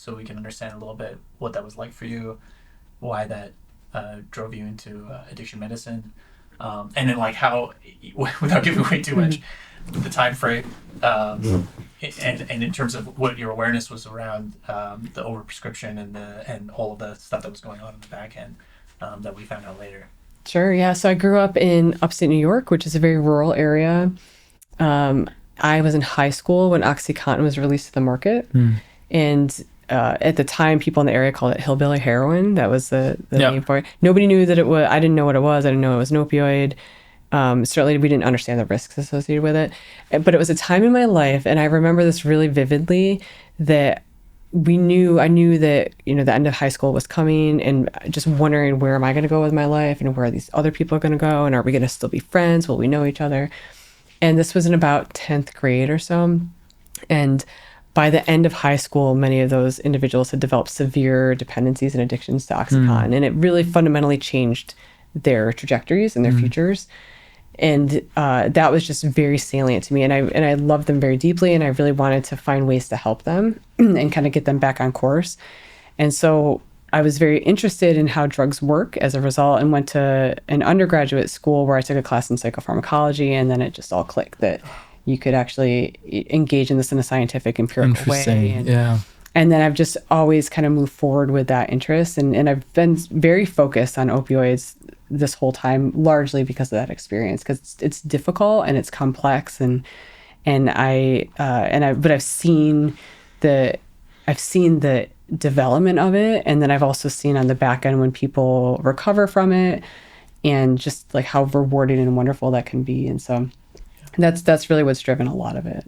so we can understand a little bit what that was like for you, why that drove you into addiction medicine, and then like how, without giving away too much, the time frame, and in terms of what your awareness was around the overprescription and all of the stuff that was going on in the back end that we found out later. Sure. Yeah. So I grew up in upstate New York, which is a very rural area. I was in high school when OxyContin was released to the market. And at the time, people in the area called it hillbilly heroin. That was the name for it. Nobody knew that it was. I didn't know what it was. I didn't know it was an opioid. Certainly, we didn't understand the risks associated with it. But it was a time in my life, and I remember this really vividly, that I knew that, the end of high school was coming, and just wondering, where am I going to go with my life, and where are these other people going to go, and are we going to still be friends? Will we know each other? And this was in about 10th grade or so. And by the end of high school, many of those individuals had developed severe dependencies and addictions to OxyContin. And it really fundamentally changed their trajectories and their futures. And that was just very salient to me. And I loved them very deeply. And I really wanted to find ways to help them and kind of get them back on course. And so I was very interested in how drugs work as a result, and went to an undergraduate school where I took a class in psychopharmacology. And then it just all clicked that you could actually engage in this in a scientific, empirical way. And then I've just always kind of moved forward with that interest. And I've been very focused on opioids this whole time, largely because of that experience, because it's difficult and it's complex. But I've seen the development of it. And then I've also seen on the back end when people recover from it, and just like how rewarding and wonderful that can be. And so that's really what's driven a lot of it.